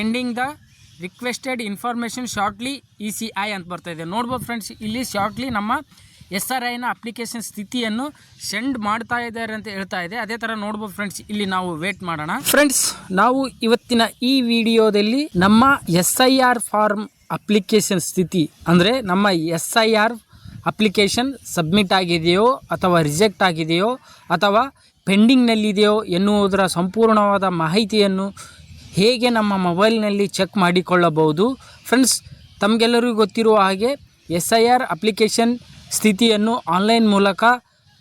Pending the requested information shortly ECI ಅಂತ ಬರ್ತಾ ಇದೆ. ನೋಡ್ಬೋದು ಫ್ರೆಂಡ್ಸ್, ಇಲ್ಲಿ ಶಾರ್ಟ್ಲಿ ನಮ್ಮ SRIನ ಅಪ್ಲಿಕೇಶನ್ ಸ್ಥಿತಿಯನ್ನು ಸೆಂಡ್ ಮಾಡ್ತಾ ಇದ್ದಾರೆ ಅಂತ ಹೇಳ್ತಾ ಇದೆ. ಅದೇ ಥರ ನೋಡ್ಬೋದು ಫ್ರೆಂಡ್ಸ್, ಇಲ್ಲಿ ನಾವು ವೇಟ್ ಮಾಡೋಣ. ಫ್ರೆಂಡ್ಸ್, ನಾವು ಇವತ್ತಿನ ಈ ವಿಡಿಯೋದಲ್ಲಿ ನಮ್ಮ SIR ಫಾರ್ಮ್ ಅಪ್ಲಿಕೇಶನ್ ಸ್ಥಿತಿ ಅಂದರೆ ನಮ್ಮ SIR ಅಪ್ಲಿಕೇಶನ್ ಸಬ್ಮಿಟ್ ಆಗಿದೆಯೋ ಅಥವಾ ರಿಜೆಕ್ಟ್ ಆಗಿದೆಯೋ ಅಥವಾ ಪೆಂಡಿಂಗ್ನಲ್ಲಿದೆಯೋ ಎನ್ನುವುದರ ಸಂಪೂರ್ಣವಾದ ಮಾಹಿತಿಯನ್ನು ಹೇಗೆ ನಮ್ಮ ಮೊಬೈಲ್ನಲ್ಲಿ ಚೆಕ್ ಮಾಡಿಕೊಳ್ಳಬಹುದು. ಫ್ರೆಂಡ್ಸ್, ತಮಗೆಲ್ಲರಿಗೂ ಗೊತ್ತಿರುವ ಹಾಗೆ SIR ಅಪ್ಲಿಕೇಶನ್ ಸ್ಥಿತಿಯನ್ನು ಆನ್ಲೈನ್ ಮೂಲಕ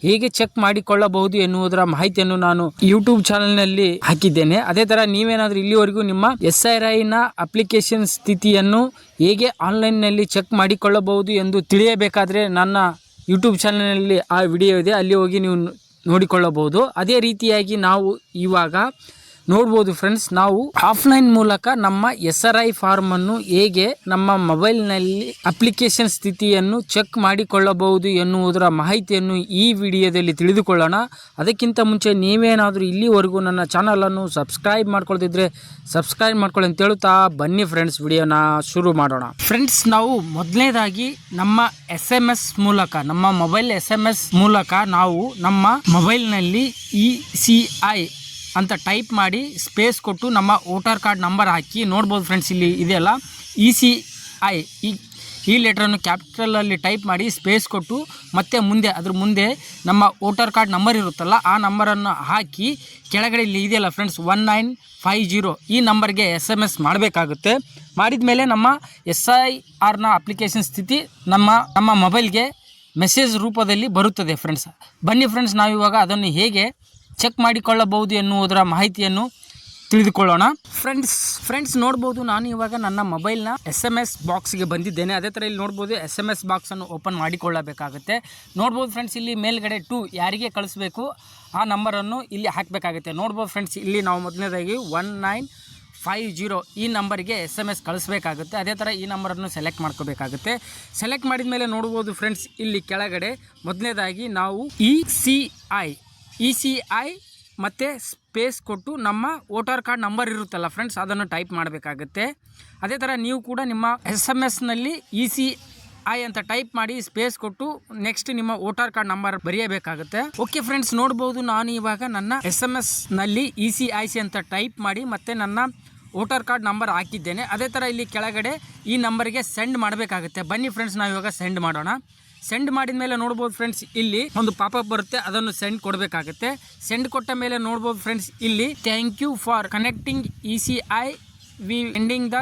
ಹೇಗೆ ಚೆಕ್ ಮಾಡಿಕೊಳ್ಳಬಹುದು ಎನ್ನುವುದರ ಮಾಹಿತಿಯನ್ನು ನಾನು ಯೂಟ್ಯೂಬ್ ಚಾನಲ್ನಲ್ಲಿ ಹಾಕಿದ್ದೇನೆ. ಅದೇ ಥರ ನೀವೇನಾದರೂ ಇಲ್ಲಿವರೆಗೂ ನಿಮ್ಮ SRIನ ಅಪ್ಲಿಕೇಶನ್ ಸ್ಥಿತಿಯನ್ನು ಹೇಗೆ ಆನ್ಲೈನ್ನಲ್ಲಿ ಚೆಕ್ ಮಾಡಿಕೊಳ್ಳಬಹುದು ಎಂದು ತಿಳಿಯಬೇಕಾದರೆ ನನ್ನ ಯೂಟ್ಯೂಬ್ ಚಾನಲ್ನಲ್ಲಿ ಆ ವಿಡಿಯೋ ಇದೆ, ಅಲ್ಲಿ ಹೋಗಿ ನೀವು ನೋಡಿಕೊಳ್ಳಬಹುದು. ಅದೇ ರೀತಿಯಾಗಿ ನಾವು ಇವಾಗ ನೋಡ್ಬೋದು ಫ್ರೆಂಡ್ಸ್, ನಾವು ಆಫ್ಲೈನ್ ಮೂಲಕ ನಮ್ಮ SRI ಫಾರ್ಮನ್ನು ಹೇಗೆ ನಮ್ಮ ಮೊಬೈಲ್ನಲ್ಲಿ ಅಪ್ಲಿಕೇಶನ್ ಸ್ಥಿತಿಯನ್ನು ಚೆಕ್ ಮಾಡಿಕೊಳ್ಳಬಹುದು ಎನ್ನುವುದರ ಮಾಹಿತಿಯನ್ನು ಈ ವಿಡಿಯೋದಲ್ಲಿ ತಿಳಿದುಕೊಳ್ಳೋಣ. ಅದಕ್ಕಿಂತ ಮುಂಚೆ ನೀವೇನಾದರೂ ಇಲ್ಲಿವರೆಗೂ ನನ್ನ ಚಾನಲನ್ನು ಸಬ್ಸ್ಕ್ರೈಬ್ ಮಾಡ್ಕೊಳ್ತಿದ್ರೆ ಸಬ್ಸ್ಕ್ರೈಬ್ ಮಾಡ್ಕೊಳ್ಳಿ ಅಂತ ಹೇಳುತ್ತಾ ಬನ್ನಿ ಫ್ರೆಂಡ್ಸ್, ವಿಡಿಯೋನ ಶುರು ಮಾಡೋಣ. ಫ್ರೆಂಡ್ಸ್, ನಾವು ಮೊದಲನೇದಾಗಿ ನಮ್ಮ SMS ಮೂಲಕ, ನಮ್ಮ ಮೊಬೈಲ್ SMS ಮೂಲಕ ನಾವು ನಮ್ಮ ಮೊಬೈಲ್ನಲ್ಲಿ ECI ಅಂತ ಟೈಪ್ ಮಾಡಿ ಸ್ಪೇಸ್ ಕೊಟ್ಟು ನಮ್ಮ ವೋಟರ್ ಕಾರ್ಡ್ ನಂಬರ್ ಹಾಕಿ ನೋಡ್ಬೋದು ಫ್ರೆಂಡ್ಸ್, ಇಲ್ಲಿ ಇದೆಯಲ್ಲ ECI, ಈ ಲೆಟ್ರನ್ನು ಕ್ಯಾಪಿಟಲಲ್ಲಿ ಟೈಪ್ ಮಾಡಿ ಸ್ಪೇಸ್ ಕೊಟ್ಟು ಮತ್ತೆ ಅದ್ರ ಮುಂದೆ ನಮ್ಮ ವೋಟರ್ ಕಾರ್ಡ್ ನಂಬರ್ ಇರುತ್ತಲ್ಲ ಆ ನಂಬರನ್ನು ಹಾಕಿ ಕೆಳಗಡೆ ಇಲ್ಲಿ ಇದೆಯಲ್ಲ ಫ್ರೆಂಡ್ಸ್ 1950 ಈ ನಂಬರ್ಗೆ SMS ಮಾಡಬೇಕಾಗುತ್ತೆ. ಮಾಡಿದ ಮೇಲೆ ನಮ್ಮ SIRನ ಅಪ್ಲಿಕೇಶನ್ ಸ್ಥಿತಿ ನಮ್ಮ ಮೊಬೈಲ್ಗೆ ಮೆಸೇಜ್ ರೂಪದಲ್ಲಿ ಬರುತ್ತದೆ. ಫ್ರೆಂಡ್ಸ್, ಬನ್ನಿ ಫ್ರೆಂಡ್ಸ್, ನಾವಿವಾಗ ಅದನ್ನು ಹೇಗೆ ಚೆಕ್ ಮಾಡಿಕೊಳ್ಳಬಹುದು ಎನ್ನುವುದರ ಮಾಹಿತಿಯನ್ನು ತಿಳಿದುಕೊಳ್ಳೋಣ. ಫ್ರೆಂಡ್ಸ್ ನೋಡ್ಬೋದು, ನಾನು ಇವಾಗ ನನ್ನ ಮೊಬೈಲ್ನ SMS ಬಾಕ್ಸ್ಗೆ ಬಂದಿದ್ದೇನೆ. ಅದೇ ಥರ ಇಲ್ಲಿ ನೋಡ್ಬೋದು SMS ಬಾಕ್ಸನ್ನು ಓಪನ್ ಮಾಡಿಕೊಳ್ಳಬೇಕಾಗುತ್ತೆ. ನೋಡ್ಬೋದು ಫ್ರೆಂಡ್ಸ್, ಇಲ್ಲಿ ಮೇಲ್ಗಡೆ 2 ಯಾರಿಗೆ ಕಳಿಸ್ಬೇಕು ಆ ನಂಬರನ್ನು ಇಲ್ಲಿ ಹಾಕಬೇಕಾಗುತ್ತೆ. ನೋಡ್ಬೋದು ಫ್ರೆಂಡ್ಸ್, ಇಲ್ಲಿ ನಾವು ಮೊದಲನೇದಾಗಿ 1950 ಈ ನಂಬರ್ಗೆ SMS ಕಳಿಸ್ಬೇಕಾಗುತ್ತೆ. ಅದೇ ಥರ ಈ ನಂಬರನ್ನು ಸೆಲೆಕ್ಟ್ ಮಾಡ್ಕೋಬೇಕಾಗುತ್ತೆ. ಸೆಲೆಕ್ಟ್ ಮಾಡಿದ ಮೇಲೆ ನೋಡ್ಬೋದು ಫ್ರೆಂಡ್ಸ್, ಇಲ್ಲಿ ಕೆಳಗಡೆ ಮೊದಲನೇದಾಗಿ ನಾವು ECI ಮತ್ತು ಸ್ಪೇಸ್ ಕೊಟ್ಟು ನಮ್ಮ ವೋಟರ್ ಕಾರ್ಡ್ ನಂಬರ್ ಇರುತ್ತಲ್ಲ ಫ್ರೆಂಡ್ಸ್, ಅದನ್ನು ಟೈಪ್ ಮಾಡಬೇಕಾಗುತ್ತೆ. ಅದೇ ಥರ ನೀವು ಕೂಡ ನಿಮ್ಮ SMSನಲ್ಲಿ ECI ಅಂತ ಟೈಪ್ ಮಾಡಿ ಸ್ಪೇಸ್ ಕೊಟ್ಟು ನೆಕ್ಸ್ಟ್ ನಿಮ್ಮ ವೋಟರ್ ಕಾರ್ಡ್ ನಂಬರ್ ಬರೆಯಬೇಕಾಗುತ್ತೆ. ಓಕೆ ಫ್ರೆಂಡ್ಸ್, ನೋಡ್ಬೋದು ನಾನು ಇವಾಗ ನನ್ನ SMSನಲ್ಲಿ ECIC ಅಂತ ಟೈಪ್ ಮಾಡಿ ಮತ್ತೆ ನನ್ನ ವೋಟರ್ ಕಾರ್ಡ್ ನಂಬರ್ ಹಾಕಿದ್ದೇನೆ. ಅದೇ ಥರ ಇಲ್ಲಿ ಕೆಳಗಡೆ ಈ ನಂಬರ್ಗೆ ಸೆಂಡ್ ಮಾಡಬೇಕಾಗುತ್ತೆ. ಬನ್ನಿ ಫ್ರೆಂಡ್ಸ್, ನಾವಿವಾಗ ಸೆಂಡ್ ಮಾಡೋಣ. ಸೆಂಡ್ ಮಾಡಿದ ಮೇಲೆ ನೋಡ್ಬೋದು ಫ್ರೆಂಡ್ಸ್, ಇಲ್ಲಿ ಒಂದು ಪಾಪಪ್ ಬರುತ್ತೆ, ಅದನ್ನು ಸೆಂಡ್ ಕೊಡಬೇಕಾಗುತ್ತೆ. ಸೆಂಡ್ ಕೊಟ್ಟ ಮೇಲೆ ನೋಡ್ಬೋದು ಫ್ರೆಂಡ್ಸ್, ಇಲ್ಲಿ thank you for connecting ECI, we ending the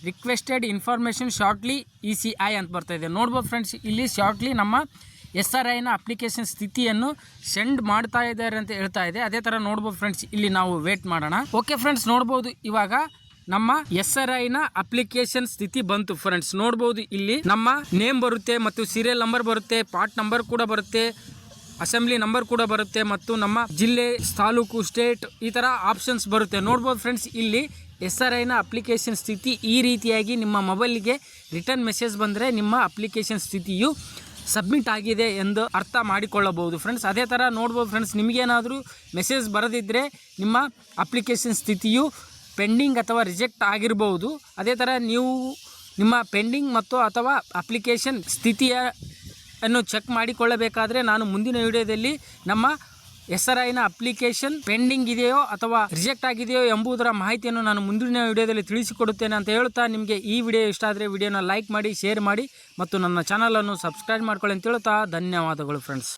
requested information shortly ECI ಅಂತ ಬರ್ತಾ ಇದೆ. ನೋಡ್ಬೋದು ಫ್ರೆಂಡ್ಸ್, ಇಲ್ಲಿ ಶಾರ್ಟ್ಲಿ ನಮ್ಮ SRIನ ಅಪ್ಲಿಕೇಶನ್ ಸ್ಥಿತಿಯನ್ನು ಸೆಂಡ್ ಮಾಡ್ತಾ ಇದ್ದಾರೆ ಅಂತ ಹೇಳ್ತಾ ಇದೆ. ಅದೇ ಥರ ನೋಡ್ಬೋದು ಫ್ರೆಂಡ್ಸ್, ಇಲ್ಲಿ ನಾವು ವೇಟ್ ಮಾಡೋಣ. ಓಕೆ ಫ್ರೆಂಡ್ಸ್, ನೋಡ್ಬೋದು ಇವಾಗ ನಮ್ಮ SRIನ ಅಪ್ಲಿಕೇಶನ್ ಸ್ಥಿತಿ ಬಂತು. ಫ್ರೆಂಡ್ಸ್, ನೋಡ್ಬೋದು ಇಲ್ಲಿ ನಮ್ಮ ನೇಮ್ ಬರುತ್ತೆ ಮತ್ತು ಸೀರಿಯಲ್ ನಂಬರ್ ಬರುತ್ತೆ, ಪಾರ್ಟ್ ನಂಬರ್ ಕೂಡ ಬರುತ್ತೆ, ಅಸೆಂಬ್ಲಿ ನಂಬರ್ ಕೂಡ ಬರುತ್ತೆ ಮತ್ತು ನಮ್ಮ ಜಿಲ್ಲೆ, ತಾಲೂಕು, ಸ್ಟೇಟ್ ಈ ಥರ ಆಪ್ಷನ್ಸ್ ಬರುತ್ತೆ. ನೋಡ್ಬೋದು ಫ್ರೆಂಡ್ಸ್, ಇಲ್ಲಿ SRIನ ಅಪ್ಲಿಕೇಶನ್ ಸ್ಥಿತಿ ಈ ರೀತಿಯಾಗಿ ನಿಮ್ಮ ಮೊಬೈಲ್ಗೆ ರಿಟರ್ನ್ ಮೆಸೇಜ್ ಬಂದರೆ ನಿಮ್ಮ ಅಪ್ಲಿಕೇಶನ್ ಸ್ಥಿತಿಯು ಸಬ್ಮಿಟ್ ಆಗಿದೆ ಎಂದು ಅರ್ಥ ಮಾಡಿಕೊಳ್ಳಬಹುದು ಫ್ರೆಂಡ್ಸ್. ಅದೇ ಥರ ನೋಡ್ಬೋದು ಫ್ರೆಂಡ್ಸ್, ನಿಮಗೇನಾದರೂ ಮೆಸೇಜ್ ಬರದಿದ್ದರೆ ನಿಮ್ಮ ಅಪ್ಲಿಕೇಶನ್ ಸ್ಥಿತಿಯು ಪೆಂಡಿಂಗ್ ಅಥವಾ ರಿಜೆಕ್ಟ್ ಆಗಿರ್ಬೋದು. ಅದೇ ಥರ ನೀವು ನಿಮ್ಮ ಪೆಂಡಿಂಗ್ ಮತ್ತು ಅಥವಾ ಅಪ್ಲಿಕೇಶನ್ ಸ್ಥಿತಿಯನ್ನು ಚೆಕ್ ಮಾಡಿಕೊಳ್ಳಬೇಕಾದ್ರೆ ನಾನು ಮುಂದಿನ ವಿಡಿಯೋದಲ್ಲಿ ನಮ್ಮ SRIನ ಅಪ್ಲಿಕೇಶನ್ ಪೆಂಡಿಂಗ್ ಇದೆಯೋ ಅಥವಾ ರಿಜೆಕ್ಟ್ ಆಗಿದೆಯೋ ಎಂಬುದರ ಮಾಹಿತಿಯನ್ನು ನಾನು ಮುಂದಿನ ವಿಡಿಯೋದಲ್ಲಿ ತಿಳಿಸಿಕೊಡುತ್ತೇನೆ ಅಂತ ಹೇಳ್ತಾ, ನಿಮಗೆ ಈ ವಿಡಿಯೋ ಇಷ್ಟ ಆದರೆ ವಿಡಿಯೋನ ಲೈಕ್ ಮಾಡಿ, ಶೇರ್ ಮಾಡಿ ಮತ್ತು ನನ್ನ ಚಾನಲನ್ನು ಸಬ್ಸ್ಕ್ರೈಬ್ ಮಾಡ್ಕೊಳ್ಳಿ ಅಂತ ಹೇಳ್ತಾ ಧನ್ಯವಾದಗಳು ಫ್ರೆಂಡ್ಸ್.